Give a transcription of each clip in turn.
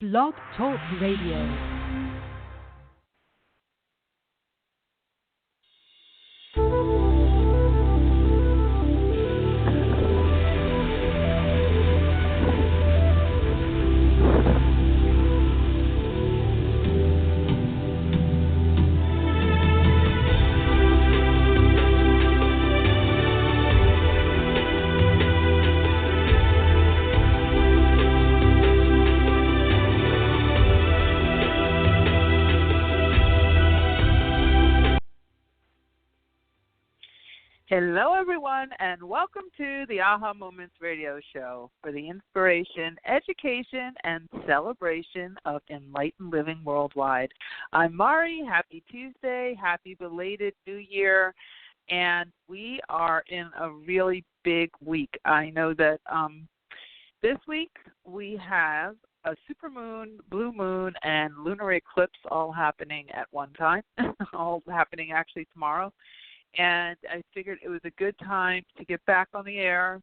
Blog Talk Radio. Hello, everyone, and welcome to the Aha Moments radio show for the inspiration, education, and celebration of enlightened living worldwide. I'm Mari. Happy Tuesday. Happy belated New Year. And we are in a really big week. I know that this week we have a supermoon, blue moon, and lunar eclipse all happening at one time, all happening actually tomorrow. And I figured it was a good time to get back on the air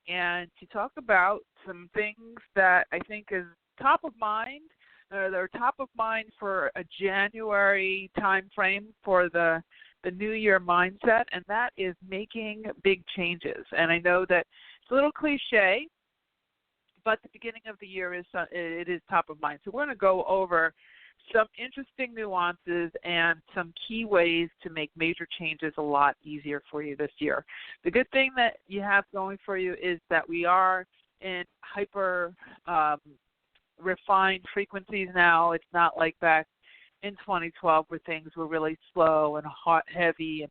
and to talk about some things that I think is top of mind. They're top of mind for a January time frame for the New Year mindset, and that is making big changes. And I know that it's a little cliche, but the beginning of the year it is top of mind. So we're going to go over some interesting nuances and some key ways to make major changes a lot easier for you this year. The good thing that you have going for you is that we are in hyper refined frequencies now. It's not like back in 2012 where things were really slow and hot, heavy,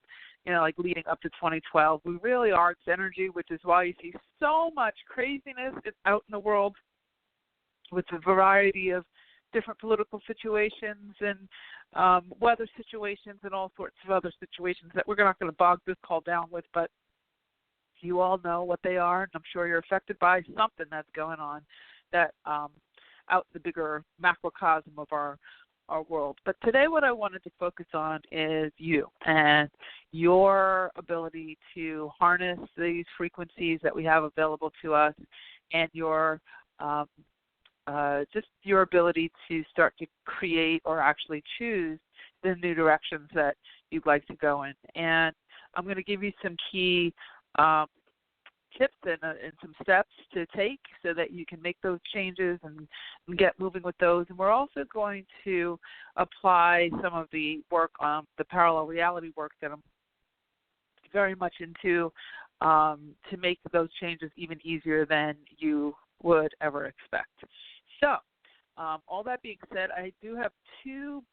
and like leading up to 2012. We really are its energy, which is why you see so much craziness out in the world with a variety of different political situations and weather situations and all sorts of other situations that we're not going to bog this call down with, but you all know what they are, and I'm sure you're affected by something that's going on that out in the bigger macrocosm of our world. But today what I wanted to focus on is you and your ability to harness these frequencies that we have available to us and your just your ability to start to create or actually choose the new directions that you'd like to go in. And I'm going to give you some key tips and some steps to take so that you can make those changes and get moving with those. And we're also going to apply some of the work on the parallel reality work that I'm very much into to make those changes even easier than you would ever expect. So, all that being said, I do have two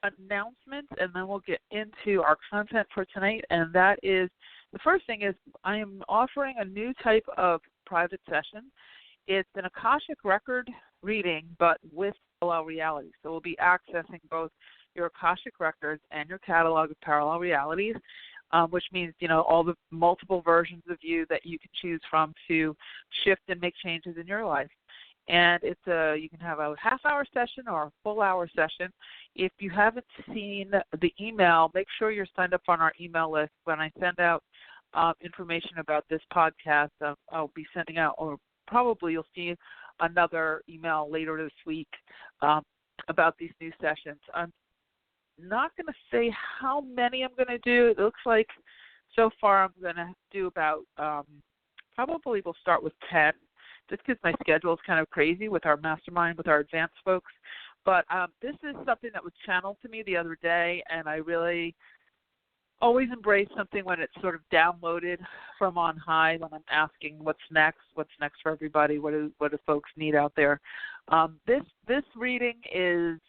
announcements, and then we'll get into our content for tonight. And that is, the first thing is I am offering a new type of private session. It's an Akashic record reading, but with parallel reality. So we'll be accessing both your Akashic records and your catalog of parallel realities, which means, all the multiple versions of you that you can choose from to shift and make changes in your life. And you can have a half-hour session or a full-hour session. If you haven't seen the email, make sure you're signed up on our email list. When I send out information about this podcast, I'll be sending out, or probably you'll see another email later this week about these new sessions. I'm not going to say how many I'm going to do. It looks like so far I'm going to do about, probably we'll start with 10. Just because my schedule is kind of crazy with our mastermind, with our advanced folks. But this is something that was channeled to me the other day, and I really always embrace something when it's sort of downloaded from on high, when I'm asking what's next for everybody, what do folks need out there. This reading is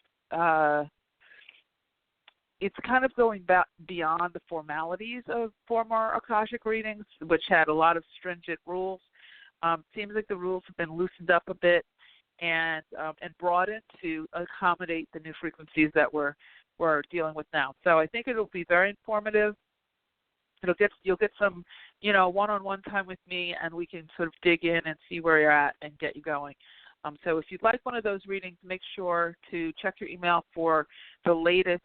it's kind of going back beyond the formalities of former Akashic readings, which had a lot of stringent rules. Seems like the rules have been loosened up a bit and broadened to accommodate the new frequencies that we're dealing with now. So I think it'll be very informative. You'll get some, one-on-one time with me, and we can sort of dig in and see where you're at and get you going. So if you'd like one of those readings, make sure to check your email for the latest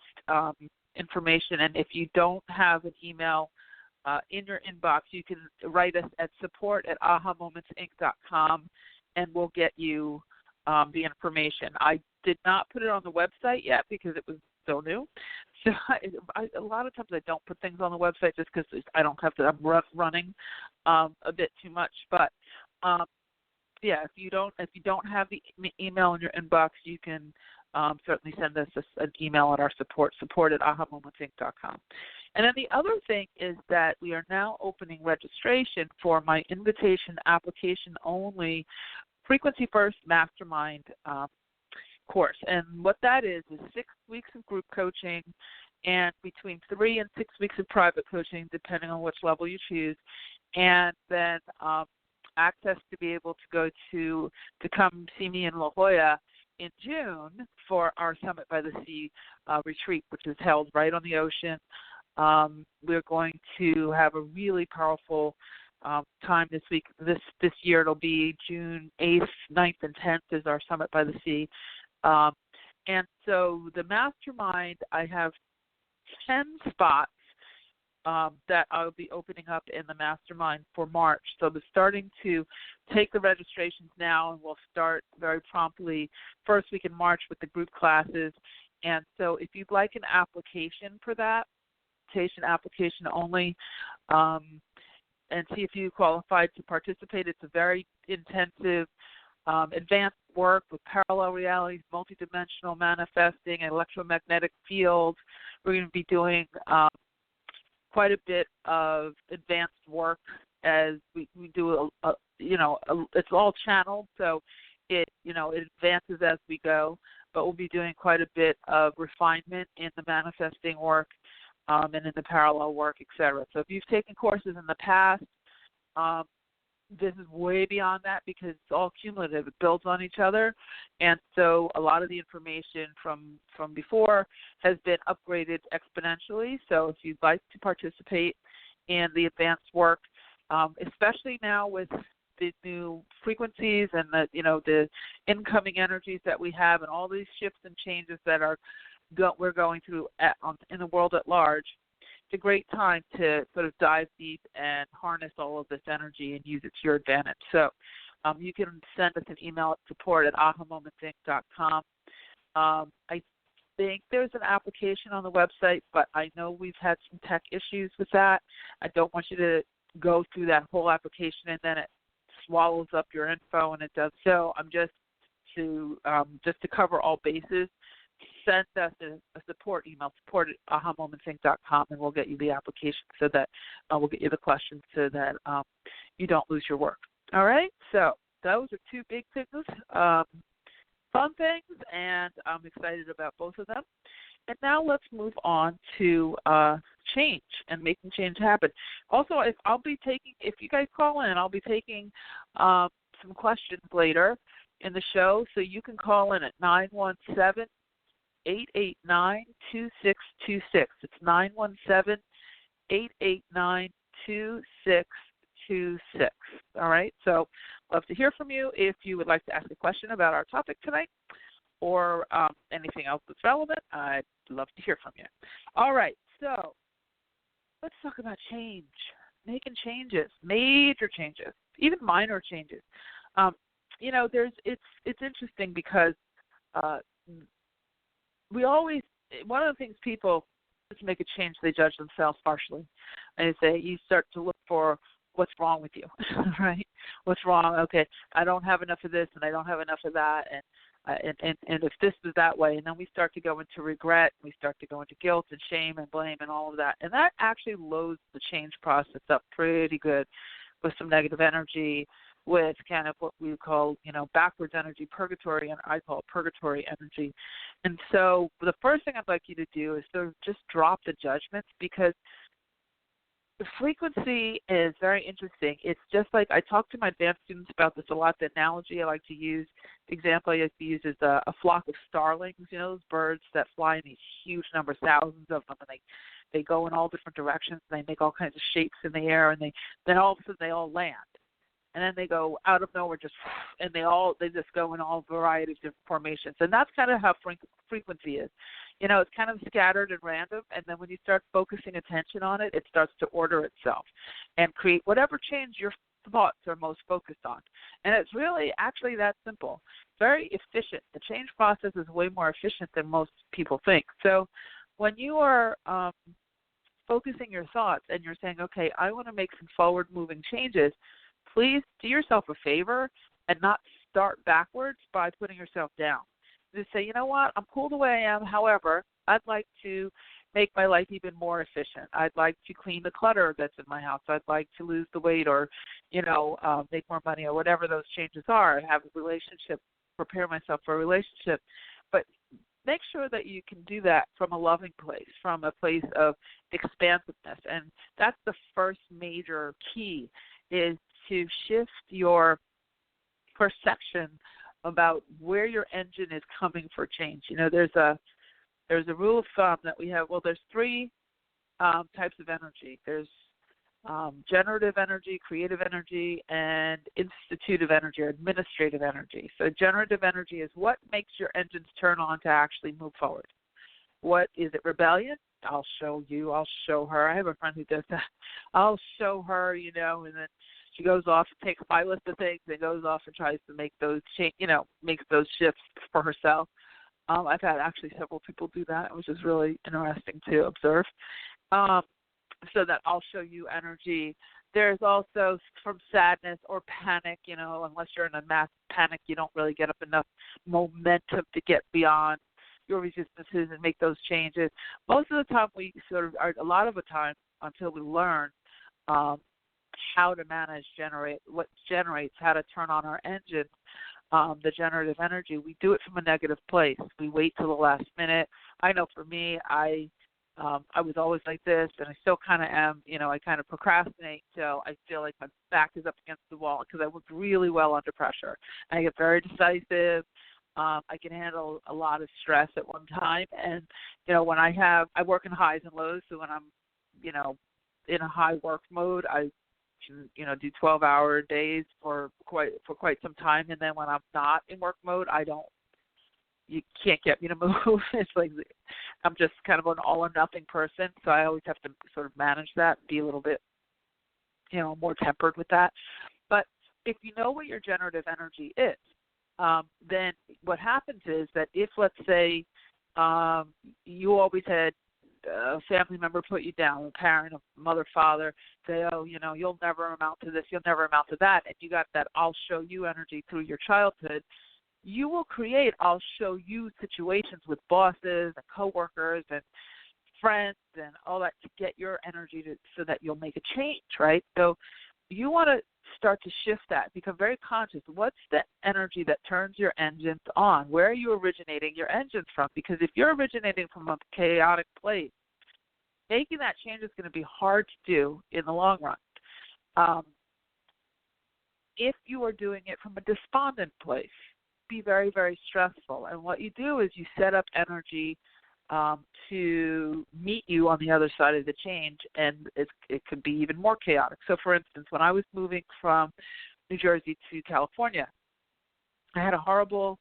information. And if you don't have an email in your inbox, you can write us at support@ahamomentsinc.com, and we'll get you the information. I did not put it on the website yet because it was so new. So a lot of times I don't put things on the website just because I don't have to. I'm running a bit too much. But yeah, if you don't have the email in your inbox, you can certainly send us an email at our support at ahamomentsinc.com. And then the other thing is that we are now opening registration for my invitation application only Frequency First Mastermind course. And what that is 6 weeks of group coaching and between 3 and 6 weeks of private coaching, depending on which level you choose, and then access to be able to go to come see me in La Jolla in June for our Summit by the Sea retreat, which is held right on the ocean. We're going to have a really powerful time this week. This year it'll be June 8th, 9th, and 10th is our Summit by the Sea. And so the mastermind, I have 10 spots that I'll be opening up in the mastermind for March. So we're starting to take the registrations now, and we'll start very promptly first week in March with the group classes. And so if you'd like an application for that, application only, and see if you qualified to participate. It's a very intensive advanced work with parallel realities, multidimensional manifesting, electromagnetic fields. We're going to be doing quite a bit of advanced work as we do it's all channeled, so it advances as we go, but we'll be doing quite a bit of refinement in the manifesting work and in the parallel work, etc. So if you've taken courses in the past, this is way beyond that because it's all cumulative. It builds on each other. And so a lot of the information from before has been upgraded exponentially. So if you'd like to participate in the advanced work, especially now with the new frequencies and the incoming energies that we have and all these shifts and changes that we're going through in the world at large, it's a great time to sort of dive deep and harness all of this energy and use it to your advantage. So you can send us an email at support@ahamomentsinc.com. I think there's an application on the website, but I know we've had some tech issues with that. I don't want you to go through that whole application and then it swallows up your info, and it does. So I'm just to cover all bases, send us a support email, support@ahamomentsinc.com, and we'll get you the application so that we'll get you the questions so that you don't lose your work. All right? So those are two big things, fun things, and I'm excited about both of them. And now let's move on to change and making change happen. Also, if you guys call in, I'll be taking some questions later in the show, so you can call in at 917-889-2626. It's 917-889-2626. All right? So love to hear from you if you would like to ask a question about our topic tonight or anything else that's relevant. I'd love to hear from you. All right. So let's talk about change, making changes, major changes, even minor changes. It's interesting because one of the things people to make a change, they judge themselves harshly, and you start to look for what's wrong with you, right? What's wrong? Okay, I don't have enough of this, and I don't have enough of that, and if this was that way, and then we start to go into regret, and we start to go into guilt and shame and blame and all of that, and that actually loads the change process up pretty good with some negative energy, with kind of what we call, backwards energy, purgatory, and I call it purgatory energy. And so the first thing I'd like you to do is sort of just drop the judgments, because the frequency is very interesting. It's just like I talk to my advanced students about this a lot. The analogy I like to use, the example I like to use is a flock of starlings, those birds that fly in these huge numbers, thousands of them, and they go in all different directions, and they make all kinds of shapes in the air, and then all of a sudden they all land. And then they go out of nowhere, and they just go in all variety of different formations. And that's kind of how frequency is. It's kind of scattered and random, and then when you start focusing attention on it, it starts to order itself and create whatever change your thoughts are most focused on. And it's really actually that simple. very efficient. The change process is way more efficient than most people think. So when you are focusing your thoughts and you're saying, okay, I want to make some forward-moving changes, please do yourself a favor and not start backwards by putting yourself down. Just say, you know what, I'm cool the way I am. However, I'd like to make my life even more efficient. I'd like to clean the clutter that's in my house. I'd like to lose the weight or, make more money or whatever those changes are, have a relationship, prepare myself for a relationship. But make sure that you can do that from a loving place, from a place of expansiveness. And that's the first major key, is to shift your perception about where your engine is coming for change. There's a rule of thumb that we have. Well, there's three types of energy. There's generative energy, creative energy, and institutive energy or administrative energy. So generative energy is what makes your engines turn on to actually move forward. What is it? Rebellion? I'll show you. I'll show her. I have a friend who does that. I'll show her, and then she goes off and takes my list of things and goes off and tries to make those makes those shifts for herself. I've had actually several people do that, which is really interesting to observe. So that I'll show you energy. There's also from sadness or panic, unless you're in a mass panic, you don't really get up enough momentum to get beyond your resistances and make those changes. Most of the time a lot of the time until we learn how to generate what generates, how to turn on our engine, the generative energy, we do it from a negative place. We wait till the last minute. I know for me, I was always like this, and I still kind of am. I kind of procrastinate till I feel like my back is up against the wall because I work really well under pressure. I get very decisive. I can handle a lot of stress at one time, and when I work in highs and lows. So when I'm, in a high work mode, I can, do 12-hour days for quite some time, and then when I'm not in work mode, you can't get me to move. It's like I'm just kind of an all or nothing person, so I always have to sort of manage that, be a little bit, more tempered with that. But if you know what your generative energy is, then what happens is that if, let's say, you always had a family member put you down, a parent, a mother, father, say, oh, you'll never amount to this, you'll never amount to that, and you got that I'll show you energy through your childhood, you will create I'll show you situations with bosses and coworkers and friends and all that to get your energy so that you'll make a change, right? So you want to start to shift that, become very conscious. What's the energy that turns your engines on? Where are you originating your engines from? Because if you're originating from a chaotic place, making that change is going to be hard to do in the long run. If you are doing it from a despondent place, be very, very stressful. And what you do is you set up energy to meet you on the other side of the change, and it could be even more chaotic. So, for instance, when I was moving from New Jersey to California, I had a horrible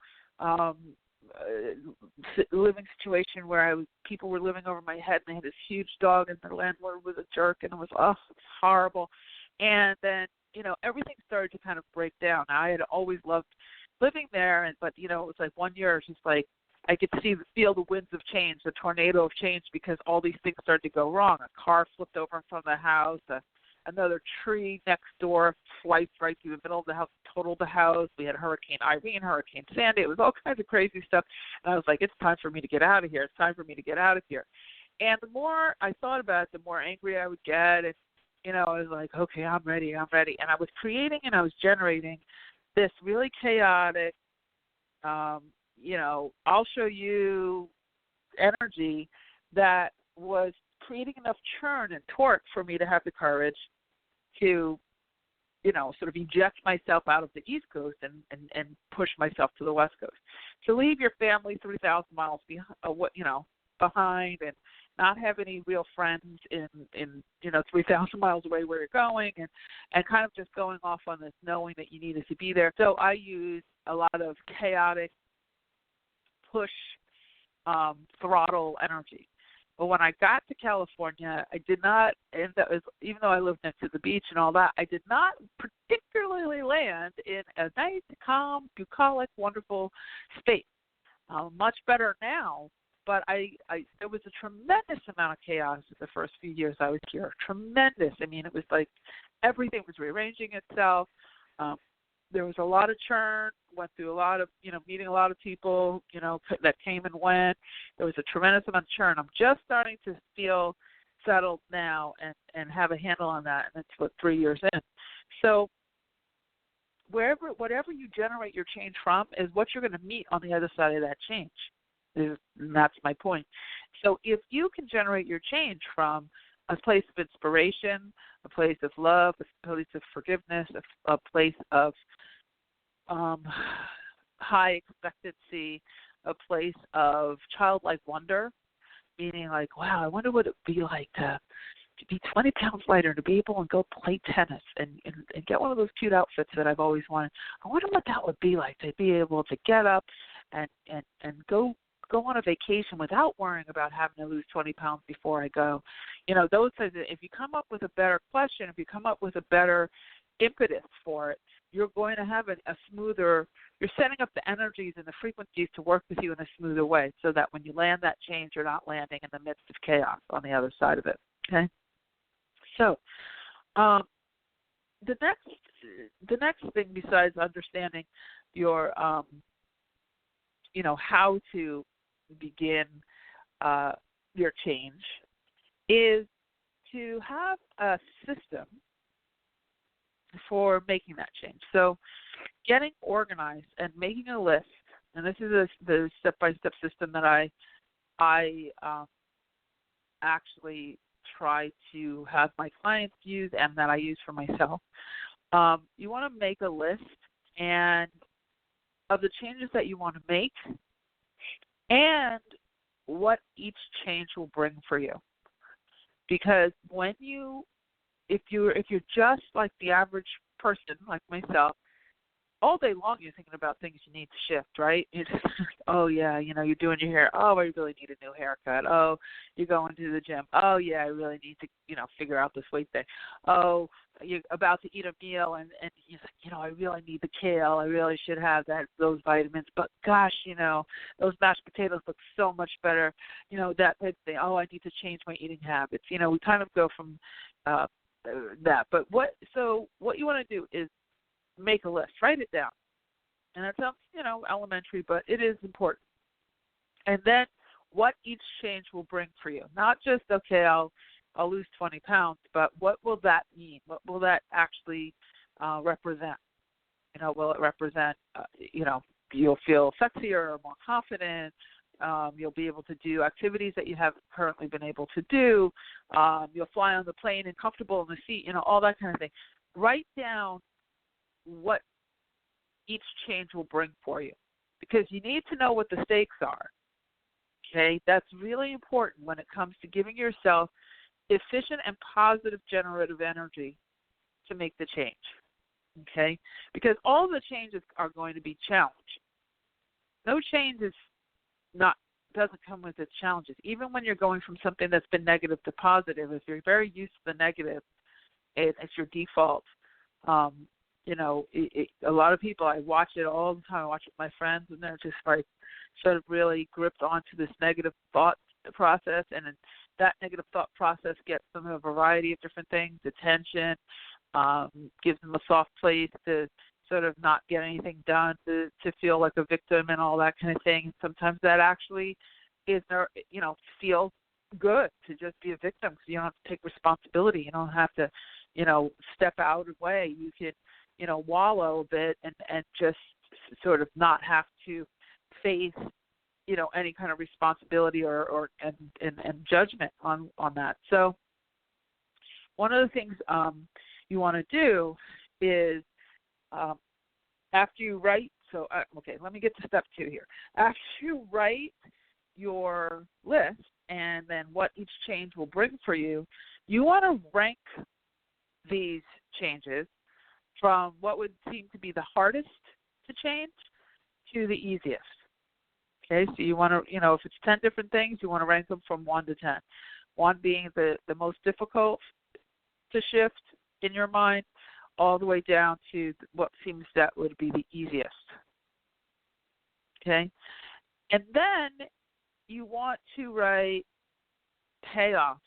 living situation where people were living over my head, and they had this huge dog, and the landlord was a jerk, and it was horrible. And then, everything started to kind of break down. Now, I had always loved living there, but it was like one year, it's just like I could feel the winds of change, the tornado of change, because all these things started to go wrong. A car flipped over in front of the house. Another tree next door sliced right through the middle of the house, totaled the house. We had Hurricane Irene, Hurricane Sandy. It was all kinds of crazy stuff. And I was like, it's time for me to get out of here. It's time for me to get out of here. And the more I thought about it, the more angry I would get. And, I was like, okay, I'm ready. And I was creating and I was generating this really chaotic, I'll show you energy that was creating enough churn and torque for me to have the courage to, sort of eject myself out of the East Coast and push myself to the West Coast. To leave your family 3,000 miles behind and not have any real friends in 3,000 miles away where you're going, and kind of just going off on this knowing that you needed to be there. So I use a lot of chaotic push throttle energy. But when I got to California, I did not, and that was, even though I lived next to the beach and all that, I did not particularly land in a nice, calm, bucolic, wonderful space. Much better now, but there was a tremendous amount of chaos the first few years I was here. Tremendous. I mean, it was like everything was rearranging itself. There was a lot of churn, went through a lot of, meeting a lot of people, that came and went. There was a tremendous amount of churn. I'm just starting to feel settled now and have a handle on that, and it's 3 years in. So whatever you generate your change from is what you're going to meet on the other side of that change. And that's my point. So if you can generate your change from a place of inspiration, a place of love, a place of forgiveness, a place of high expectancy, a place of childlike wonder, meaning like, wow, I wonder what it would be like to be 20 pounds lighter, to be able to go play tennis and get one of those cute outfits that I've always wanted. I wonder what that would be like, to be able to get up and go on a vacation without worrying about having to lose 20 pounds before I go. Those things. If you come up with a better question, if you come up with a better impetus for it, you're going to have a smoother, you're setting up the energies and the frequencies to work with you in a smoother way, so that when you land that change, you're not landing in the midst of chaos on the other side of it. Okay? So the next thing, besides understanding your how to begin your change, is to have a system for making that change. So getting organized and making a list, and this is the step-by-step system that I actually try to have my clients use and that I use for myself. You want to make a list and of the changes that you want to make and what each change will bring for you. Because if you're just like the average person, like myself, all day long you're thinking about things you need to shift, right? You're just, oh yeah, you're doing your hair. Oh, I really need a new haircut. Oh, you're going to the gym. Oh yeah, I really need to, figure out this weight thing. Oh, you're about to eat a meal and you're like, I really need the kale. I really should have those vitamins. But gosh, those mashed potatoes look so much better. That type of thing. Oh, I need to change my eating habits. We kind of go from that. But what you want to do is make a list, write it down. And that sounds, elementary, but it is important. And then what each change will bring for you. Not just, okay, I'll lose 20 pounds, but what will that mean? What will that actually represent? Will it represent, you'll feel sexier or more confident. You'll be able to do activities that you haven't currently been able to do. You'll fly on the plane and comfortable in the seat, all that kind of thing. Write down what each change will bring for you, because you need to know what the stakes are. Okay, that's really important when it comes to giving yourself efficient and positive generative energy to make the change. Okay, because all the changes are going to be challenging. No change doesn't come with its challenges. Even when you're going from something that's been negative to positive, if you're very used to the negative, it's your default. A lot of people, I watch it all the time. I watch it with my friends, and they're just like sort of really gripped onto this negative thought process, and that negative thought process gets them a variety of different things. Attention, gives them a soft place to sort of not get anything done, to feel like a victim and all that kind of thing. And sometimes that actually feels good to just be a victim, because you don't have to take responsibility. You don't have to, step out of the way. You can, wallow a bit and just sort of not have to face, any kind of responsibility or judgment on that. So one of the things you want to do is after you write, let me get to step 2 here. After you write your list and then what each change will bring for you, you want to rank these changes from what would seem to be the hardest to change to the easiest. Okay, so you want to, if it's 10 different things, you want to rank them from 1 to 10. 1 being the most difficult to shift in your mind, all the way down to what seems that would be the easiest. Okay? And then you want to write payoffs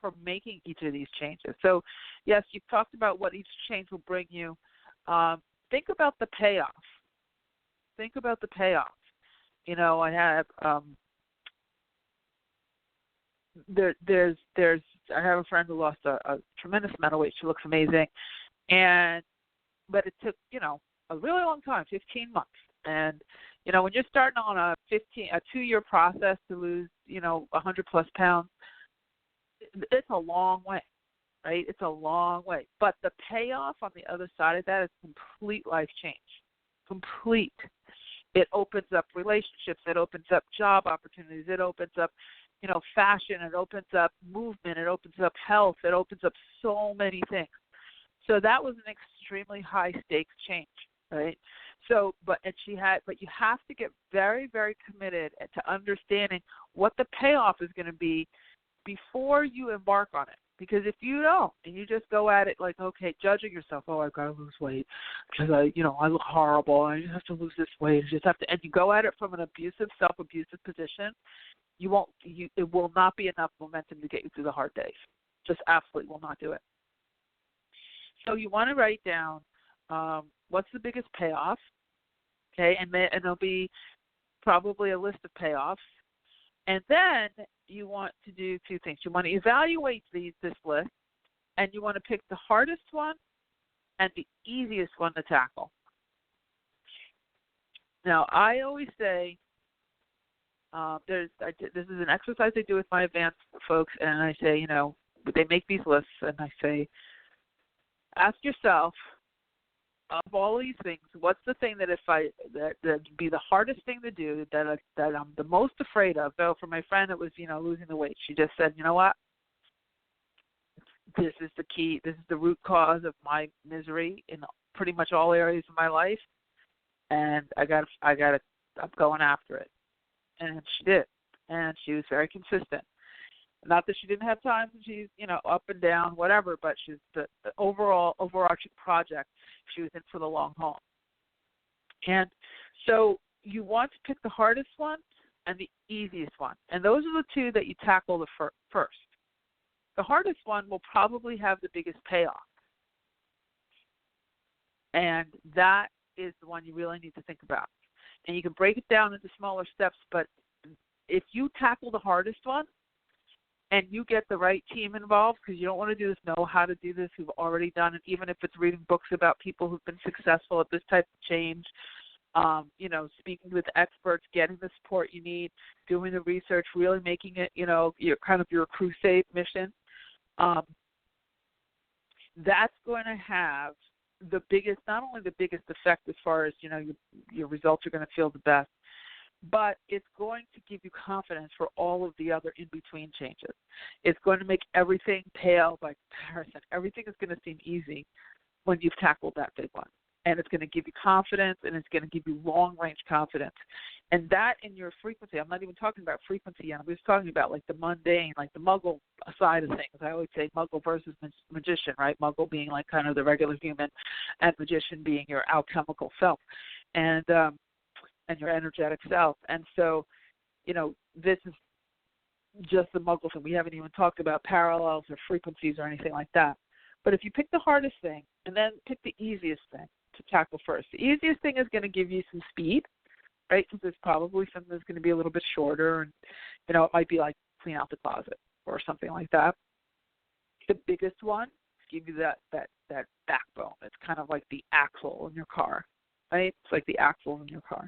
for making each of these changes. So, yes, you've talked about what each change will bring you. Think about the payoff. Think about the payoff. I have I have a friend who lost a tremendous amount of weight. She looks amazing, but it took a really long time, 15 months. And when you're starting on a 2-year process to lose 100 plus pounds, it's a long way, right? It's a long way. But the payoff on the other side of that is complete life change. Complete. It opens up relationships. It opens up job opportunities. It opens up, fashion. It opens up movement. It opens up health. It opens up so many things. So that was an extremely high stakes change, right? So, but you have to get very, very committed to understanding what the payoff is going to be before you embark on it. Because if you don't, and you just go at it like, okay, judging yourself, I've got to lose weight because I look horrible. I just have to lose this weight. And you go at it from an self-abusive position, it will not be enough momentum to get you through the hard days. Just absolutely will not do it. So you want to write down what's the biggest payoff, okay, and there'll be probably a list of payoffs. And then you want to do 2 things. You want to evaluate this list, and you want to pick the hardest one and the easiest one to tackle. Now, I always say this is an exercise I do with my advanced folks, and I say, they make these lists, and I say, ask yourself, of all these things, what's the thing that'd be the hardest thing to do, that I'm the most afraid of? So for my friend, it was, losing the weight. She just said, you know what? This is the key. This is the root cause of my misery in pretty much all areas of my life, and I'm going after it. And she did, and she was very consistent. Not that she didn't have times when she's, up and down, whatever, but she's the overarching project, she was in for the long haul. And so you want to pick the hardest one and the easiest one. And those are the 2 that you tackle first. The hardest one will probably have the biggest payoff. And that is the one you really need to think about. And you can break it down into smaller steps, but if you tackle the hardest one, and you get the right team involved, because you don't want to know how to do this who've already done it, even if it's reading books about people who've been successful at this type of change, speaking with experts, getting the support you need, doing the research, really making it, your crusade mission. That's going to have not only the biggest effect as far as, your results are going to feel the best, but it's going to give you confidence for all of the other in-between changes. It's going to make everything pale by comparison. Everything is going to seem easy when you've tackled that big one. And it's going to give you confidence, and it's going to give you long-range confidence. And that in your frequency, I'm not even talking about frequency yet. I'm just talking about like the mundane, like the muggle side of things. I always say muggle versus magician, right? Muggle being like kind of the regular human, and magician being your alchemical self. And your energetic self. And so, this is just the muggle thing. We haven't even talked about parallels or frequencies or anything like that. But if you pick the hardest thing and then pick the easiest thing to tackle first, the easiest thing is going to give you some speed, right? Because there's probably something that's going to be a little bit shorter, and, it might be like clean out the closet or something like that. The biggest one give you that backbone. It's kind of like the axle in your car, right? It's like the axle in your car.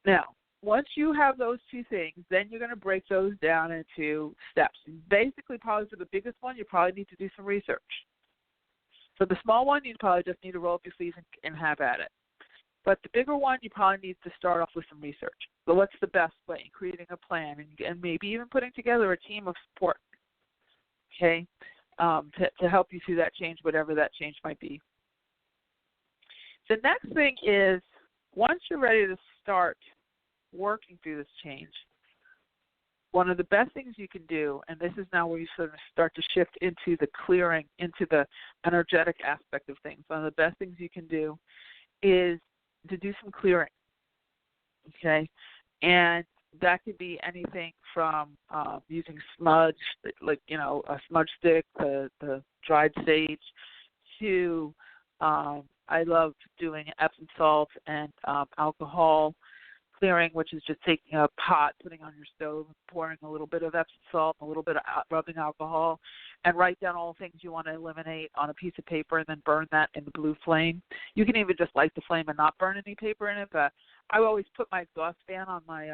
Now, once you have those 2 things, then you're going to break those down into steps. Basically, probably for the biggest one, you probably need to do some research. For the small one, you probably just need to roll up your sleeves and have at it. But the bigger one, you probably need to start off with some research. So what's the best way? Creating a plan, and maybe even putting together a team of support, okay, to help you through that change, whatever that change might be. The next thing is, once you're ready to start working through this change, one of the best things you can do, and this is now where you sort of start to shift into the clearing, into the energetic aspect of things. One of the best things you can do is to do some clearing, okay? And that could be anything from using smudge, like, a smudge stick, the dried sage, to I love doing Epsom salt and alcohol clearing, which is just taking a pot, putting on your stove, and pouring a little bit of Epsom salt and a little bit of rubbing alcohol, and write down all the things you want to eliminate on a piece of paper and then burn that in the blue flame. You can even just light the flame and not burn any paper in it, but I always put my exhaust fan on my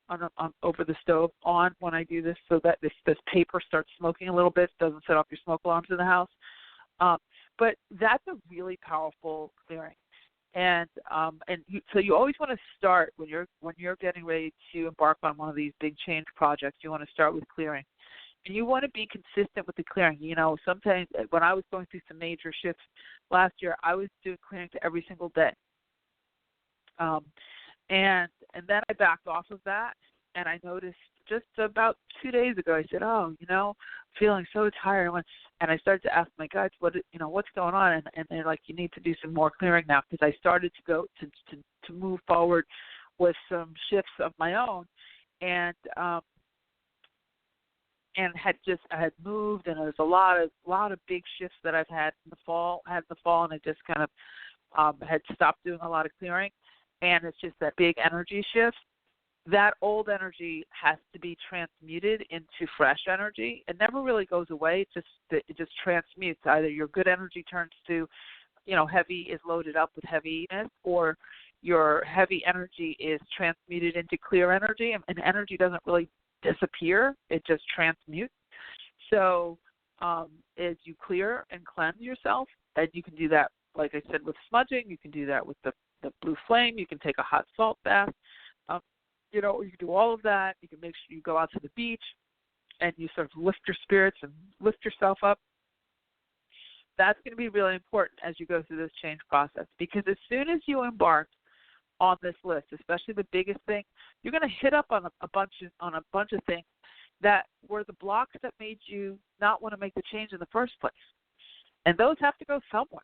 on over the stove on when I do this, so that this paper starts smoking a little bit, doesn't set off your smoke alarms in the house. But that's a really powerful clearing. And so you always want to start when you're getting ready to embark on one of these big change projects. You want to start with clearing, and you want to be consistent with the clearing. Sometimes when I was going through some major shifts last year, I was doing clearing every single day, and then I backed off of that, and I noticed just about 2 days ago, I said, feeling so tired. And I started to ask my guides, what's going on? And they're like, you need to do some more clearing now, because I started to go to move forward with some shifts of my own, and I had moved, and there's a lot of big shifts that I've had in the fall, and I just kind of had stopped doing a lot of clearing, and it's just that big energy shift. That old energy has to be transmuted into fresh energy. It never really goes away. It just transmutes. Either your good energy turns to, heavy is loaded up with heaviness, or your heavy energy is transmuted into clear energy. And energy doesn't really disappear. It just transmutes. So as you clear and cleanse yourself, and you can do that, like I said, with smudging. You can do that with the blue flame. You can take a hot salt bath. You can do all of that. You can make sure you go out to the beach and you sort of lift your spirits and lift yourself up. That's going to be really important as you go through this change process, because as soon as you embark on this list, especially the biggest thing, you're going to hit up on a bunch of things that were the blocks that made you not want to make the change in the first place. And those have to go somewhere,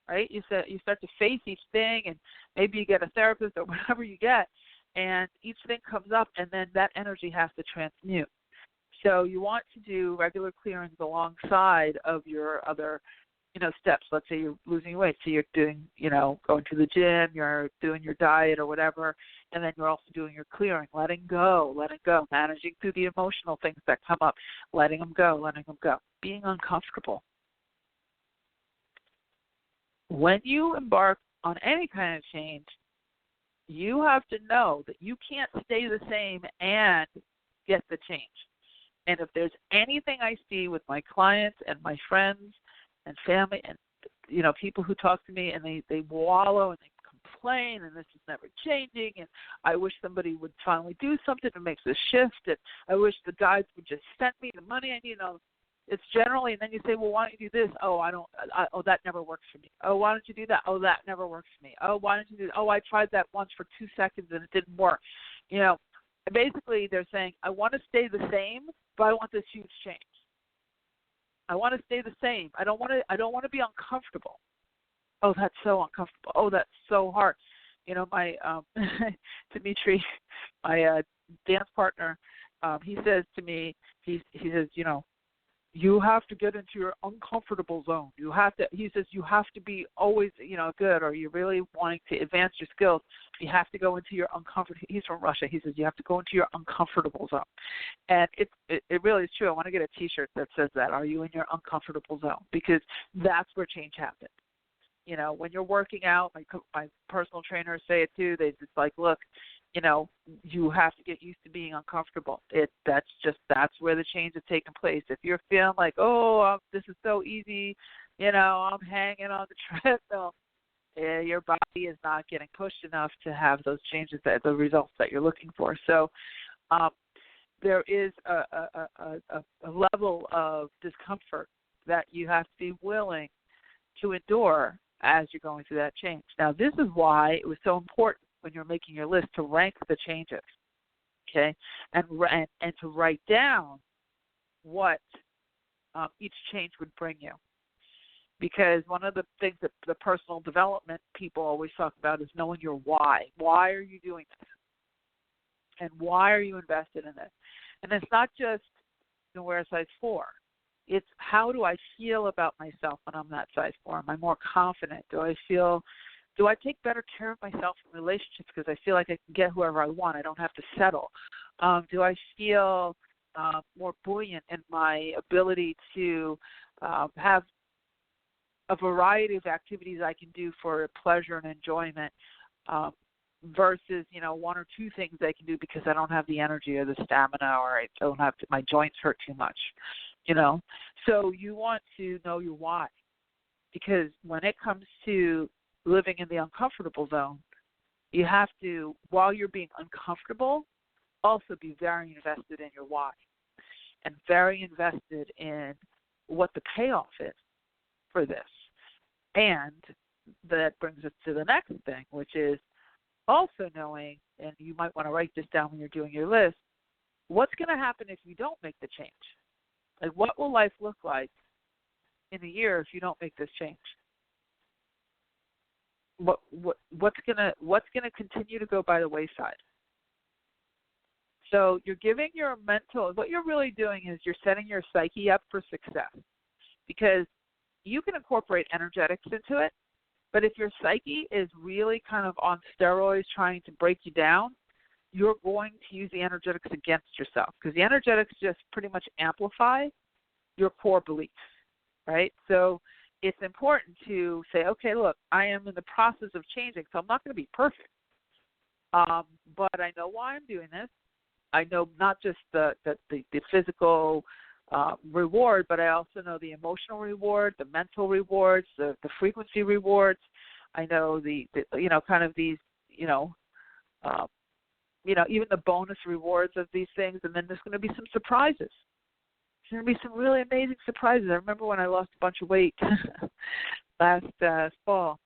right? You start to face each thing, and maybe you get a therapist or whatever you get, and each thing comes up, and then that energy has to transmute. So you want to do regular clearings alongside of your other, steps. Let's say you're losing weight, so you're doing, going to the gym, you're doing your diet or whatever, and then you're also doing your clearing, letting go, managing through the emotional things that come up, letting them go, being uncomfortable. When you embark on any kind of change, you have to know that you can't stay the same and get the change. And if there's anything I see with my clients and my friends and family and, people who talk to me and they wallow and they complain and this is never changing, and I wish somebody would finally do something to make this shift, and I wish the guides would just send me the money, and, it's generally, and then you say, well, why don't you do this? That never works for me. Oh, why don't you do that? Oh, that never works for me. Oh, why don't you do that? Oh, I tried that once for 2 seconds and it didn't work. Basically they're saying, I want to stay the same, but I want this huge change. I want to stay the same. I don't want to be uncomfortable. Oh, that's so uncomfortable. Oh, that's so hard. My Dimitri, my dance partner, he says to me, he says, you have to get into your uncomfortable zone. He says, you have to be always, good, or you're really wanting to advance your skills. You have to go into your uncomfortable. He's from Russia. He says, you have to go into your uncomfortable zone. And it really is true. I want to get a T-shirt that says that. Are you in your uncomfortable zone? Because that's where change happens. When you're working out, my personal trainers say it too. They just like, look, you have to get used to being uncomfortable. That's where the change is taking place. If you're feeling like, this is so easy, I'm hanging on the treadmill, your body is not getting pushed enough to have those changes, the results that you're looking for. So there is a level of discomfort that you have to be willing to endure as you're going through that change. Now, this is why it was so important when you're making your list to rank the changes, okay, and to write down what each change would bring you. Because one of the things that the personal development people always talk about is knowing your why. Why are you doing this? And why are you invested in it? And it's not just wear a size 4. It's how do I feel about myself when I'm that size 4? Am I more confident? Do I take better care of myself in relationships because I feel like I can get whoever I want? I don't have to settle. Do I feel more buoyant in my ability to have a variety of activities I can do for pleasure and enjoyment versus, one or two things I can do because I don't have the energy or the stamina, or I don't have to, my joints hurt too much, So you want to know your why, because when it comes to living in the uncomfortable zone, you have to, while you're being uncomfortable, also be very invested in your why and very invested in what the payoff is for this. And that brings us to the next thing, which is also knowing, and you might want to write this down when you're doing your list, what's going to happen if you don't make the change? Like, what will life look like in a year if you don't make this change? What's gonna continue to go by the wayside? So you're giving your mental, what you're really doing is you're setting your psyche up for success, because you can incorporate energetics into it, but if your psyche is really kind of on steroids trying to break you down, you're going to use the energetics against yourself, because the energetics just pretty much amplify your core beliefs, right? So it's important to say, okay, look, I am in the process of changing, so I'm not going to be perfect. But I know why I'm doing this. I know not just the physical reward, but I also know the emotional reward, the mental rewards, the frequency rewards. I know the kind of these, even the bonus rewards of these things, and then there's going to be some surprises. There's going to be some really amazing surprises. I remember when I lost a bunch of weight last fall,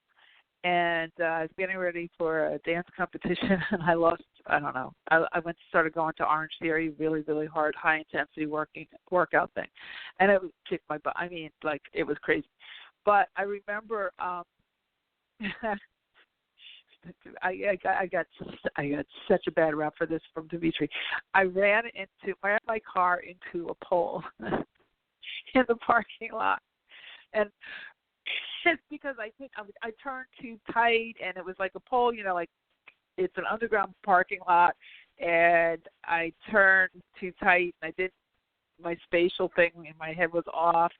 and I was getting ready for a dance competition, and I lost, I don't know, I started going to Orange Theory, really, really hard, high-intensity workout thing, and it kicked my butt. I mean, like, it was crazy. But I remember I got such a bad rap for this from Dimitri. I ran my car into a pole in the parking lot, and it's because I think I turned too tight, and it was like a pole, like it's an underground parking lot, and I turned too tight, and my spatial thing in my head was off.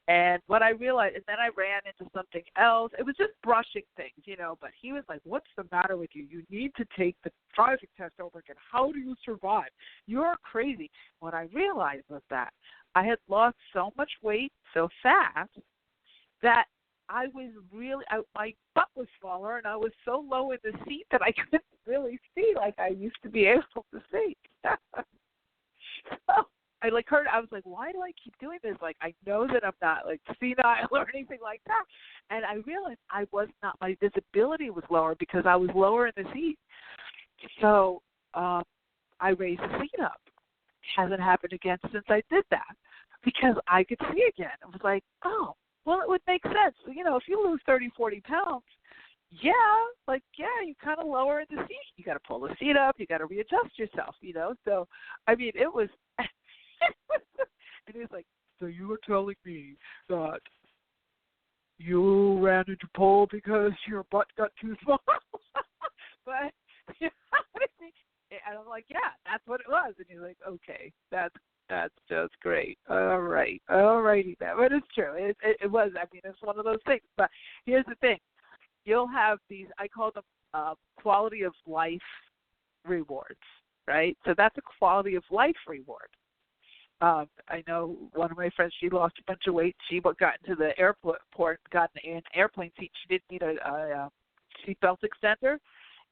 And what I realized, and then I ran into something else. It was just brushing things, but he was like, what's the matter with you? You need to take the driving test over again. How do you survive? You're crazy. What I realized was that I had lost so much weight so fast that I was really, my butt was smaller, and I was so low in the seat that I couldn't really see like I used to be able to see. So I heard, I was like, why do I keep doing this? Like, I know that I'm not like senile or anything like that. And I realized my visibility was lower because I was lower in the seat. So I raised the seat up. Hasn't happened again since I did that, because I could see again. It was like, oh, well, it would make sense. If you lose 30, 40 pounds, you kind of lower in the seat. You got to pull the seat up. You got to readjust yourself, So, I mean, it was, and he was like, so you were telling me that you ran into pole because your butt got too small? But, and I'm like, yeah, that's what it was. And he's like, okay, that's just great. All righty then. But it's true. It was. I mean, it's one of those things. But here's the thing. You'll have these, I call them quality of life rewards, right? So that's a quality of life reward. I know one of my friends, she lost a bunch of weight. She got into the airport, got in an airplane seat. She didn't need a seatbelt extender,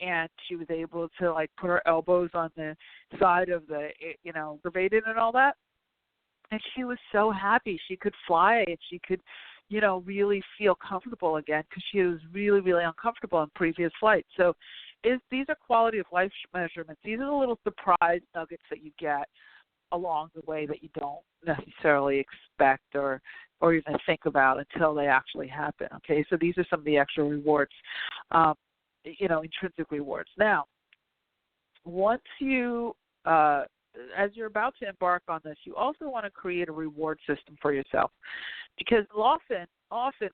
and she was able to, put her elbows on the side of the, elevated and all that. And she was so happy. She could fly, and she could, really feel comfortable again, because she was really, really uncomfortable in previous flights. So these are quality of life measurements. These are the little surprise nuggets that you get along the way that you don't necessarily expect or even think about until they actually happen. Okay, so these are some of the extra rewards, intrinsic rewards. Now, once you as you're about to embark on this, you also want to create a reward system for yourself, because often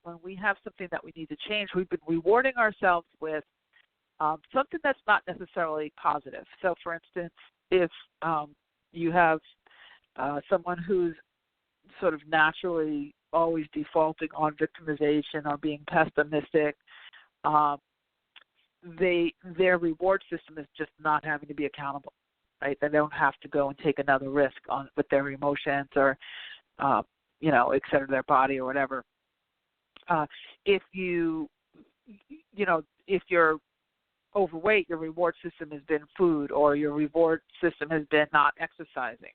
when we have something that we need to change, we've been rewarding ourselves with something that's not necessarily positive. So, for instance, if you have someone who's sort of naturally always defaulting on victimization or being pessimistic, their reward system is just not having to be accountable, right? They don't have to go and take another risk with their emotions or, et cetera, their body or whatever. If if you're overweight, your reward system has been food, or your reward system has been not exercising.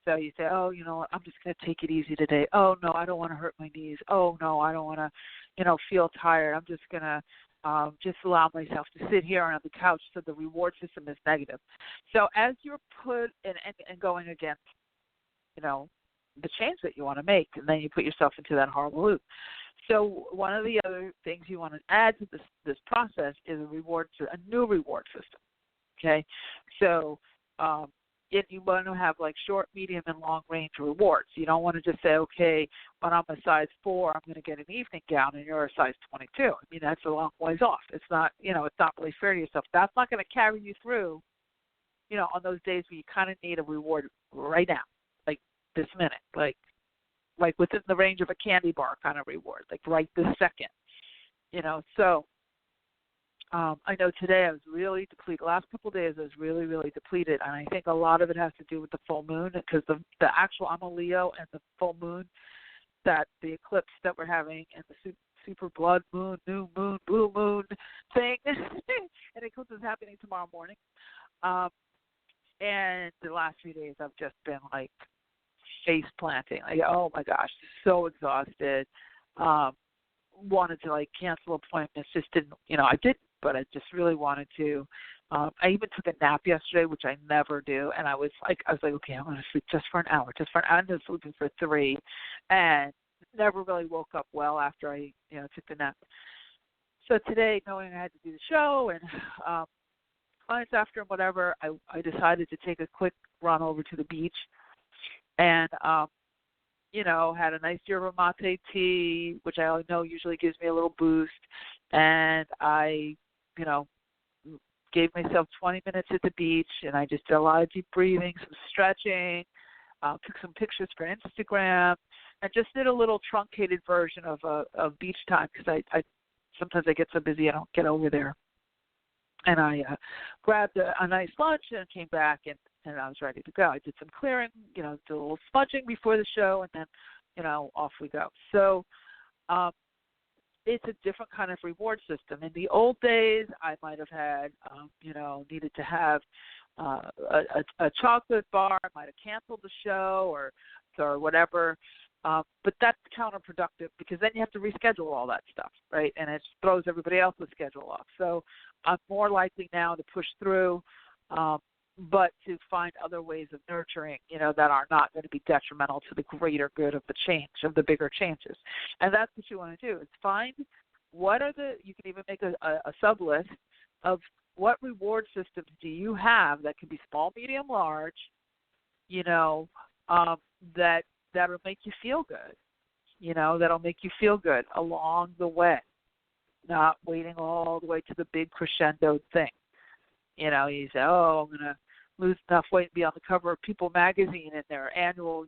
So you say, oh, you know what, I'm just going to take it easy today. Oh, no, I don't want to hurt my knees. Oh, no, I don't want to, feel tired. I'm just going to just allow myself to sit here on the couch. So the reward system is negative. So as you're put and going against, the change that you want to make, and then you put yourself into that horrible loop. So one of the other things you want to add to this process is a new reward system. Okay, so if you want to have like short, medium, and long range rewards, you don't want to just say, okay, when I'm a size 4, I'm going to get an evening gown, and you're a size 22. I mean, that's a long ways off. It's not, it's not really fair to yourself. That's not going to carry you through, on those days where you kind of need a reward right now, like this minute, like within the range of a candy bar kind of reward, like right this second, So I know today I was really depleted. The last couple of days I was really, really depleted, and I think a lot of it has to do with the full moon, because I'm a Leo, and the full moon, that the eclipse that we're having, and the super blood moon, new moon, blue moon thing, and eclipse is happening tomorrow morning. And the last few days I've just been like face planting, like, oh my gosh, so exhausted. Wanted to like cancel appointments, just didn't, I didn't, but I just really wanted to. I even took a nap yesterday, which I never do, and I was like, okay, I'm going to sleep just for an hour. I ended up sleeping for 3, and never really woke up well after I, took the nap. So today, knowing I had to do the show and clients after and whatever, I decided to take a quick run over to the beach, and had a nice yerba mate tea, which I know usually gives me a little boost, and I, gave myself 20 minutes at the beach, and I just did a lot of deep breathing, some stretching, took some pictures for Instagram, and just did a little truncated version of beach time, because I sometimes I get so busy I don't get over there. And I grabbed a nice lunch and came back, and I was ready to go. I did some clearing, did a little smudging before the show, and then, off we go. So it's a different kind of reward system. In the old days, I might have had, needed to have a chocolate bar. I might have canceled the show or whatever. But that's counterproductive, because then you have to reschedule all that stuff, right? And it throws everybody else's schedule off. So I'm more likely now to push through, but to find other ways of nurturing, that are not going to be detrimental to the greater good of the change, of the bigger changes. And that's what you want to do, is find you can even make a sub list of what reward systems do you have that can be small, medium, large, that'll make you feel good, that'll make you feel good along the way, not waiting all the way to the big crescendo thing. You say, oh, I'm going to lose enough weight and be on the cover of People magazine in their annual,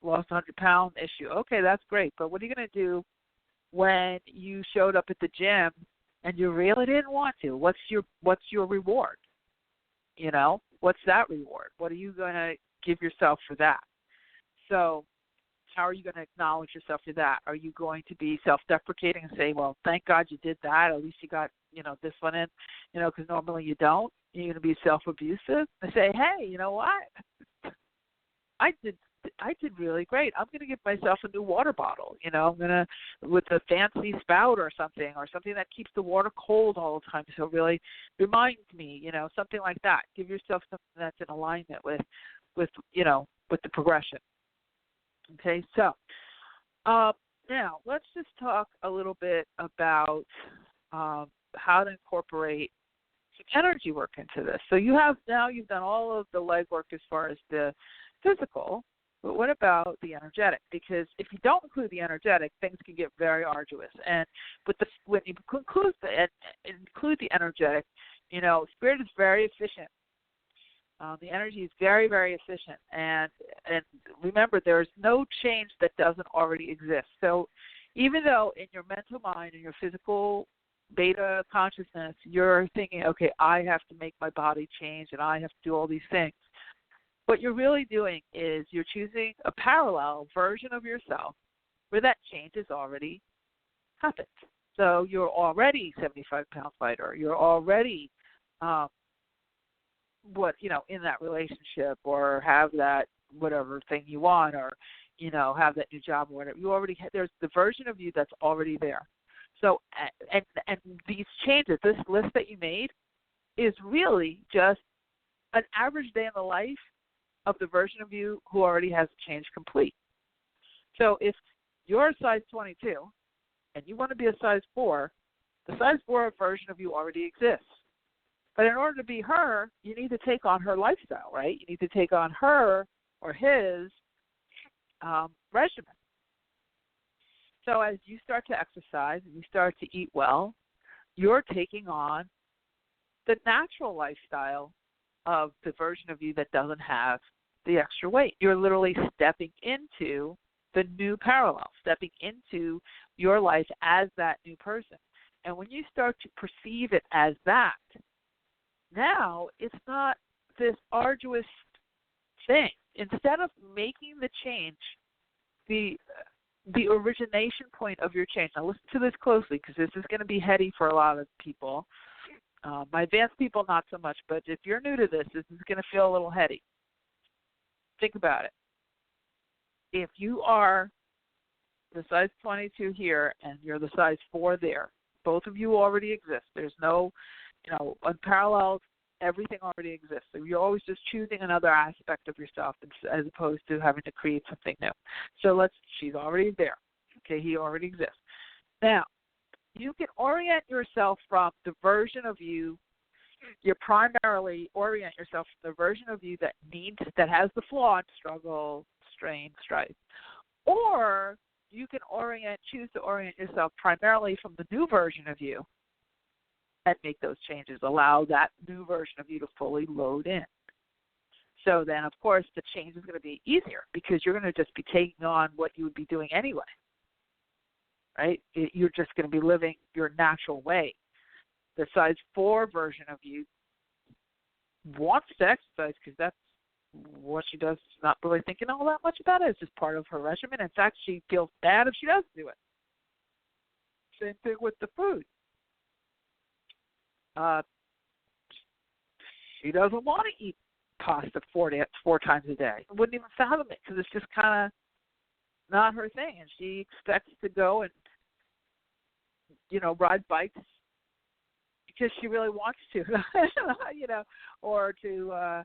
lost 100-pound issue. Okay, that's great. But what are you going to do when you showed up at the gym and you really didn't want to? What's your reward? What's that reward? What are you going to give yourself for that? So how are you going to acknowledge yourself for that? Are you going to be self-deprecating and say, well, thank God you did that. At least you got, this one in, because normally you don't. You're going to be self-abusive and say, hey, you know what? I did I did really great. I'm going to give myself a new water bottle. I'm going to, with a fancy spout or something that keeps the water cold all the time. So it really reminds me, something like that. Give yourself something that's in alignment with the progression. Okay, so now let's just talk a little bit about how to incorporate some energy work into this. So you've done all of the legwork as far as the physical, but what about the energetic? Because if you don't include the energetic, things can get very arduous. And when you include the energetic, spirit is very efficient. The energy is very, very efficient. And remember, there's no change that doesn't already exist. So even though in your mental mind and your physical beta consciousness, you're thinking, okay, I have to make my body change and I have to do all these things. What you're really doing is you're choosing a parallel version of yourself where that change has already happened. So you're already 75-pound fighter. You're already in that relationship, or have that whatever thing you want, or have that new job or whatever. You already there's the version of you that's already there. So and these changes, this list that you made, is really just an average day in the life of the version of you who already has the change complete. So if you're a size 22 and you want to be a size 4, the size 4 version of you already exists. But in order to be her, you need to take on her lifestyle, right? You need to take on her or his regimen. So as you start to exercise and you start to eat well, you're taking on the natural lifestyle of the version of you that doesn't have the extra weight. You're literally stepping into the new parallel, stepping into your life as that new person. And when you start to perceive it as that, now it's not this arduous thing. Instead of making the change, the origination point of your change. Now listen to this closely, because this is going to be heady for a lot of people. My advanced people, not so much, but if you're new to this is going to feel a little heady. Think about it. If you are the size 22 here and you're the size 4 there, both of you already exist. There's no, unparalleled, everything already exists. So you're always just choosing another aspect of yourself as opposed to having to create something new. So she's already there. Okay, he already exists. Now, you can orient yourself from the version of you. You primarily orient yourself from the version of you that has the flaw and struggle, strain, strife. Or you can choose to orient yourself primarily from the new version of you and make those changes. Allow that new version of you to fully load in. So then, of course, the change is going to be easier because you're going to just be taking on what you would be doing anyway. Right? You're just going to be living your natural way. The size 4 version of you wants to exercise because that's what she does. She's not really thinking all that much about it. It's just part of her regimen. In fact, she feels bad if she doesn't do it. Same thing with the food. She doesn't want to eat pasta 4 times a day. Wouldn't even fathom it because it's just kind of not her thing. And she expects to go and, ride bikes because she really wants to, or to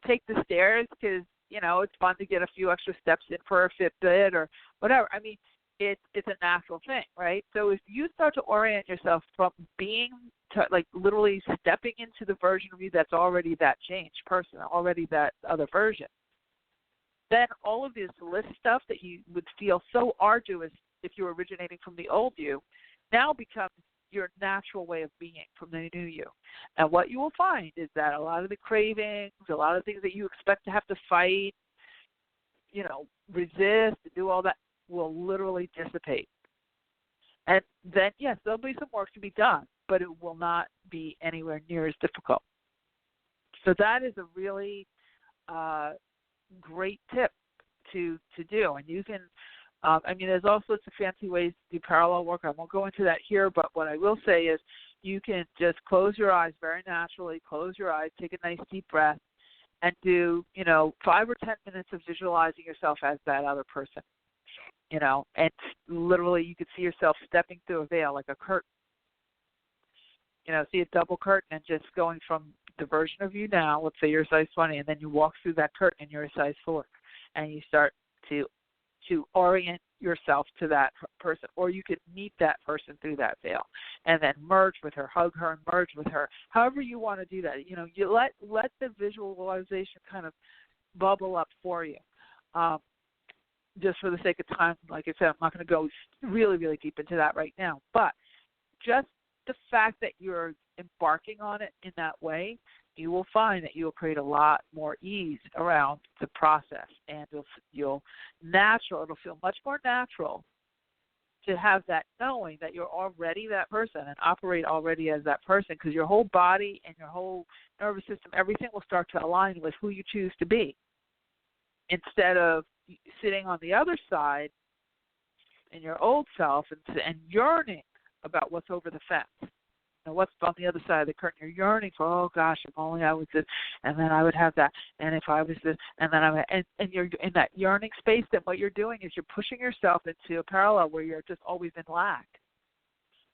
take the stairs because, it's fun to get a few extra steps in for a Fitbit or whatever. I mean, it's a natural thing, right? So if you start to orient yourself from being literally stepping into the version of you that's already that changed person, already that other version, then all of this list stuff that you would feel so arduous if you were originating from the old you now becomes your natural way of being from the new you. And what you will find is that a lot of the cravings, a lot of things that you expect to have to fight, resist, do all that, will literally dissipate. And then, yes, there'll be some work to be done, but it will not be anywhere near as difficult. So that is a really great tip to do. And you can, there's all sorts of fancy ways to do parallel work. I won't go into that here, but what I will say is you can just close your eyes very naturally, close your eyes, take a nice deep breath, and do, 5 or 10 minutes of visualizing yourself as that other person, and literally you could see yourself stepping through a veil like a curtain. See a double curtain and just going from the version of you now, let's say you're a size 20, and then you walk through that curtain and you're a size 4, and you start to orient yourself to that person, or you could meet that person through that veil and then merge with her, hug her and merge with her. However you want to do that, you let the visualization kind of bubble up for you. Just for the sake of time, like I said, I'm not going to go really, really deep into that right now, but just the fact that you're embarking on it in that way, you will find that you'll create a lot more ease around the process, and it'll feel much more natural to have that knowing that you're already that person and operate already as that person, because your whole body and your whole nervous system, everything will start to align with who you choose to be, instead of sitting on the other side in your old self and yearning about what's over the fence. What's on the other side of the curtain? You're yearning for, oh gosh, if only I was this, and then I would have that, and if I was this, and then and you're in that yearning space. Then what you're doing is you're pushing yourself into a parallel where you're just always in lack,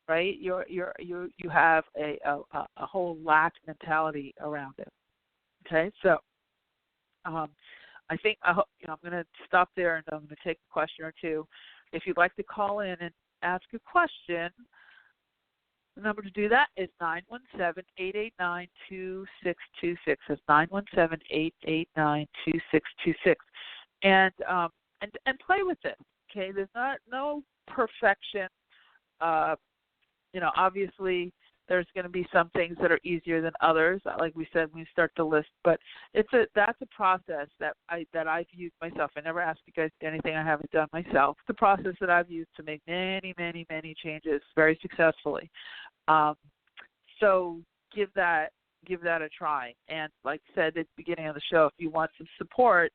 right? You have a whole lack mentality around it. Okay, so I think I'm going to stop there, and I'm going to take a question or two. If you'd like to call in and ask a question, the number to do that is 917-889-2626. That's 917-889-2626. And play with it. Okay, there's no perfection. Obviously there's going to be some things that are easier than others, like we said when we start the list. But that's a process that I've used myself. I never ask you guys to do anything I haven't done myself. It's a process that I've used to make many, many, many changes very successfully. So give that a try. And like I said at the beginning of the show, if you want some support,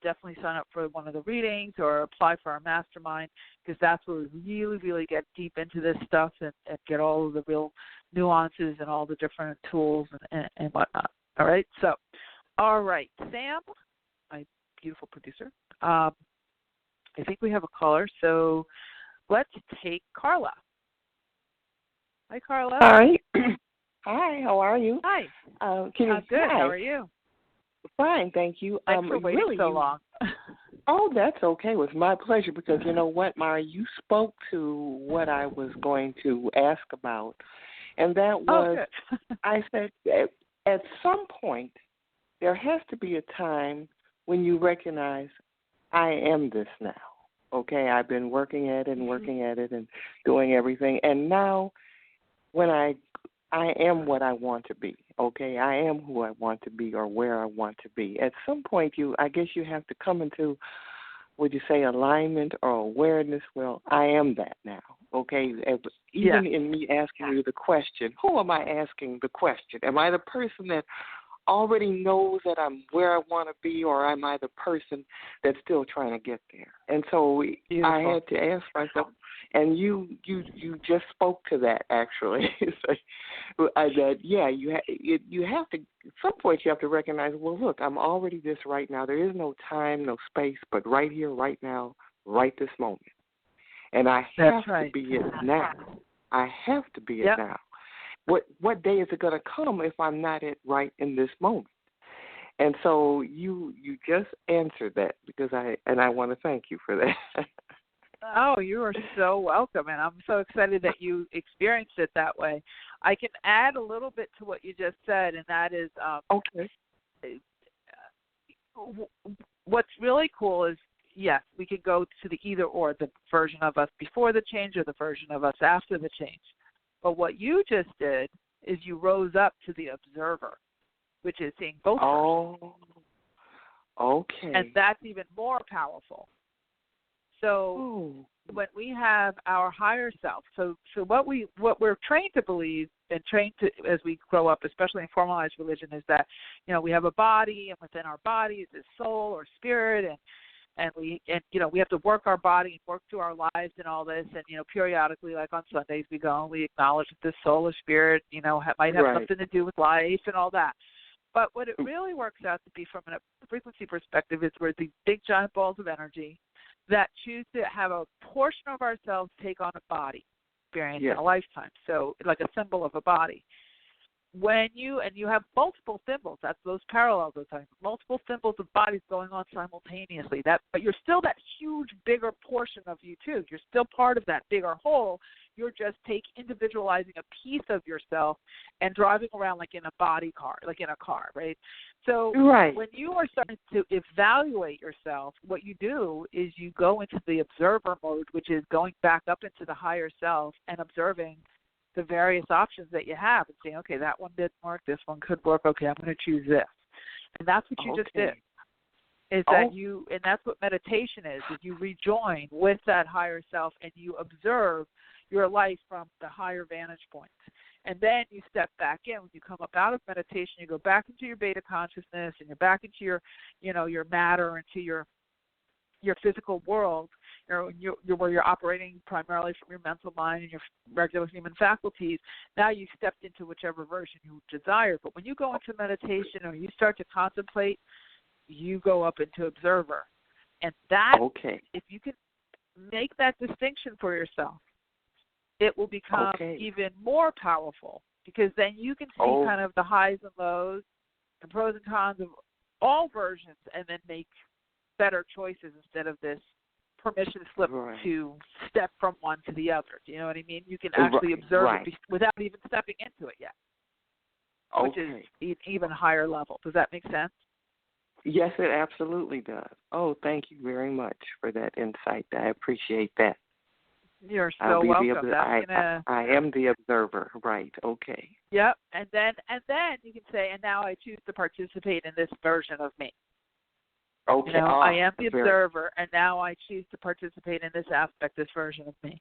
definitely sign up for one of the readings or apply for our mastermind, because that's where we really, really get deep into this stuff and get all of the real nuances and all the different tools and whatnot. All right? So, all right. Sam, my beautiful producer, I think we have a caller, so let's take Carla. Hi, Carla. Hi. Hi, how are you? Hi. I'm good. Hi. How are you? Fine, thank you. Thanks for waiting so long. Oh, that's okay. It was my pleasure, because you know what, Mara, you spoke to what I was going to ask about, and that was, I said, at some point, there has to be a time when you recognize, I am this now. Okay, I've been working at it and doing everything, and now when I am what I want to be, okay? I am who I want to be or where I want to be. At some point, I guess you have to come into, would you say, alignment or awareness? Well, I am that now, okay? Even in me asking you the question, who am I asking the question? Am I the person that already knows that I'm where I want to be, or am I the person that's still trying to get there? And so I had to ask myself, and you just spoke to that, actually. You have to, at some point you have to recognize, well, look, I'm already this right now. There is no time, no space, but right here, right now, right this moment. And I have to be it now. I have to be it now. What day is it going to come if I'm not it right in this moment? And so you just answered that, because I want to thank you for that. Oh, you are so welcome, and I'm so excited that you experienced it that way. I can add a little bit to what you just said, and that is, what's really cool is, yes, we could go to the either or, the version of us before the change or the version of us after the change. But what you just did is you rose up to the observer, which is seeing both. Oh, okay. And that's even more powerful. So when we have our higher self, so what we're trained to believe and trained to as we grow up, especially in formalized religion, is that we have a body, and within our body is soul or spirit, and we have to work our body and work through our lives and all this, and periodically, like on Sundays, we go and we acknowledge that this soul or spirit might have something to do with life and all that. But what it really works out to be from a frequency perspective is we're these big giant balls of energy that choose to have a portion of ourselves take on a body experience in a lifetime. So like a symbol of a body. When you have multiple symbols, that's those parallels, multiple symbols of bodies going on simultaneously. But you're still that huge, bigger portion of you too. You're still part of that bigger whole. You're just individualizing a piece of yourself and driving around like in a body car, like in a car, right? So when you are starting to evaluate yourself, what you do is you go into the observer mode, which is going back up into the higher self and observing the various options that you have and saying, okay, that one didn't work, this one could work, okay, I'm going to choose this. And that's what you just did. And that's what meditation is you rejoin with that higher self and you observe your life from the higher vantage point. And then you step back in. When you come up out of meditation, you go back into your beta consciousness and you're back into your matter, into your physical world, where you're operating primarily from your mental mind and your regular human faculties. Now you stepped into whichever version you desire. But when you go into meditation or you start to contemplate, you go up into observer. And that, if you can make that distinction for yourself, it will become even more powerful, because then you can see kind of the highs and lows and pros and cons of all versions and then make better choices instead of this permission slip to step from one to the other. Do you know what I mean? You can actually observe it without even stepping into it yet, which is an even higher level. Does that make sense? Yes, it absolutely does. Oh, thank you very much for that insight. I appreciate that. You're so welcome. I am the observer, right? Okay. Yep, and then you can say, and now I choose to participate in this version of me. Okay. I am the observer, and now I choose to participate in this aspect, this version of me.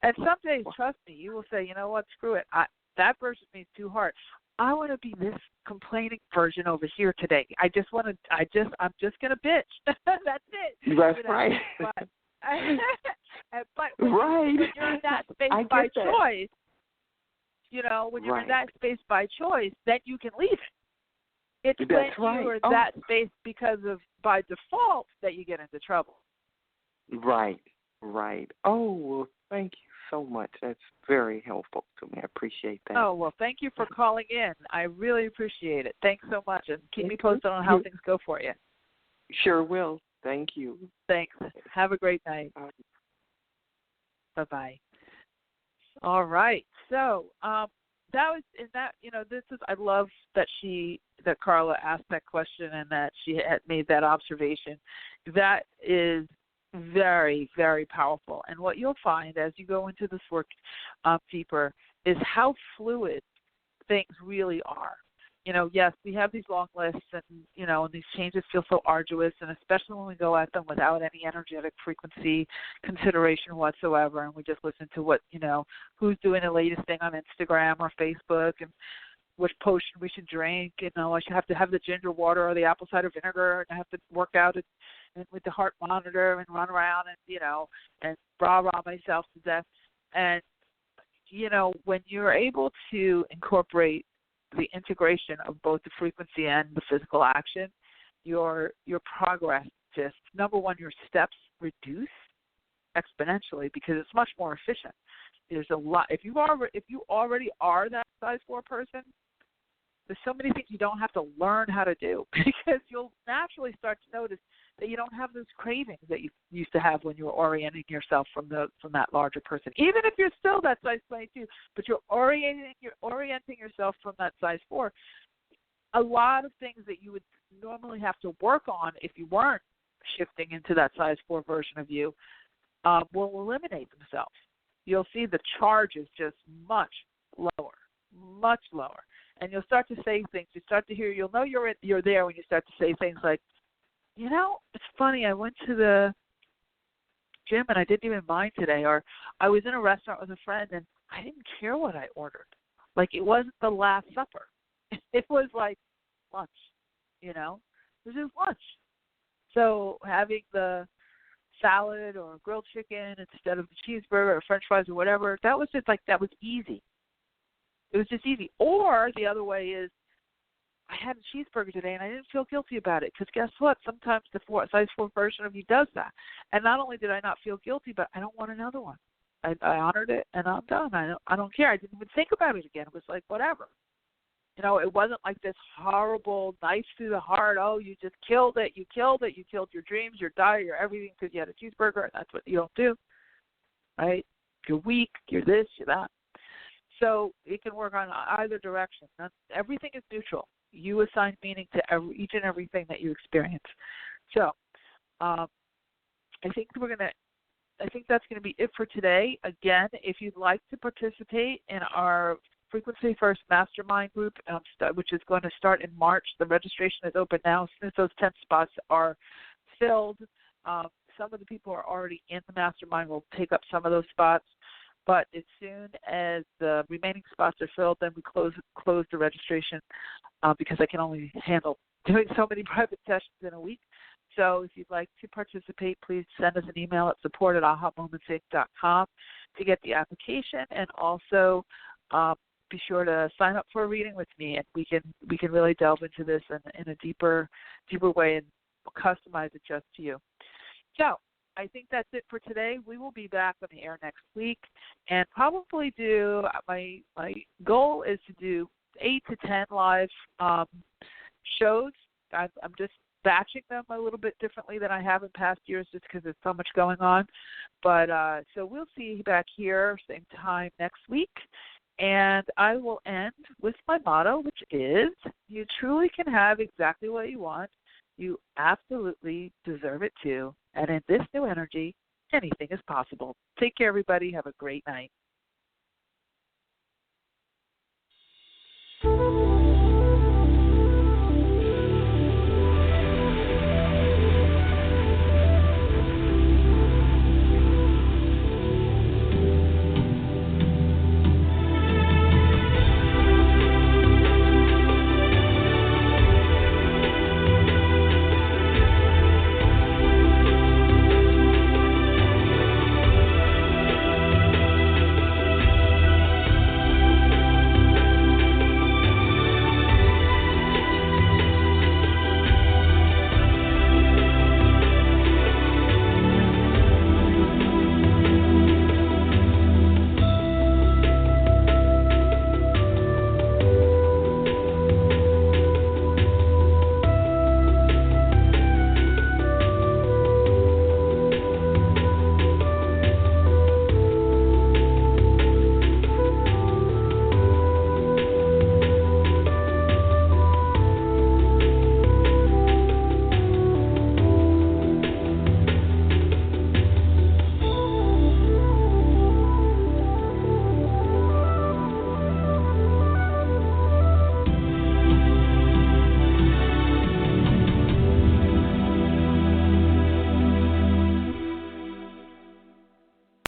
And some days, trust me, you will say, you know what, screw it. That version of me is too hard. I want to be this complaining version over here today. I'm just gonna bitch. That's it. That's right. But when you're in that space by choice, when you're in that space by choice, then you can leave it. It's when you're in that space by default that you get into trouble. Right. Oh, well, thank you so much. That's very helpful to me. I appreciate that. Oh, well, thank you for calling in. I really appreciate it. Thanks so much, and keep me posted on how things go for you. Sure will. Thank you. Thanks. Have a great night. Bye-bye. All right. So I love that Carla asked that question and that she had made that observation. That is very, very powerful. And what you'll find as you go into this work deeper is how fluid things really are. Yes, we have these long lists and these changes feel so arduous, and especially when we go at them without any energetic frequency consideration whatsoever, and we just listen to what, who's doing the latest thing on Instagram or Facebook and which potion we should drink. I should have to have the ginger water or the apple cider vinegar, and I have to work out and with the heart monitor and run around and rah-rah myself to death. And, when you're able to incorporate the integration of both the frequency and the physical action, your progress just, number one, your steps reduce exponentially because it's much more efficient. There's a lot. If you already are that size 4 person, there's so many things you don't have to learn how to do because you'll naturally start to notice that you don't have those cravings that you used to have when you were orienting yourself from that larger person. Even if you're still that size 22, but you're orienting yourself from that size 4. A lot of things that you would normally have to work on if you weren't shifting into that size 4 version of you will eliminate themselves. You'll see the charge is just much lower. And you'll start to say things. You'll know you're there when you start to say things like, it's funny, I went to the gym and I didn't even mind today, or I was in a restaurant with a friend and I didn't care what I ordered. Like it wasn't the Last Supper. It was like lunch, It was just lunch. So having the salad or grilled chicken instead of the cheeseburger or French fries or whatever, that was easy. It was just easy. Or the other way is, I had a cheeseburger today and I didn't feel guilty about it, because guess what? Sometimes the size 4 version of you does that. And not only did I not feel guilty, but I don't want another one. I honored it, and I'm done. I don't care. I didn't even think about it again. It was like, whatever. It wasn't like this horrible knife through the heart. Oh, you just killed it. You killed it. You killed your dreams, your diet, your everything, because you had a cheeseburger, and that's what you don't do, right? You're weak. You're this. You're that. So it can work on either direction. Everything is neutral. You assign meaning to each and everything that you experience. So I think that's going to be it for today. Again, if you'd like to participate in our Frequency First Mastermind group, which is going to start in March, the registration is open now. As soon as those 10 spots are filled, some of the people who are already in the mastermind will take up some of those spots. But as soon as the remaining spots are filled, then we close the registration, because I can only handle doing so many private sessions in a week. So if you'd like to participate, please send us an email at support@ahamomentsinc.com to get the application, and also be sure to sign up for a reading with me, and we can really delve into this in a deeper way and customize it just to you. So I think that's it for today. We will be back on the air next week, and probably do my goal is to do 8 to 10 live shows. I'm just batching them a little bit differently than I have in past years, just because there's so much going on. But so we'll see you back here same time next week, and I will end with my motto, which is: you truly can have exactly what you want. You absolutely deserve it too. And in this new energy, anything is possible. Take care, everybody. Have a great night.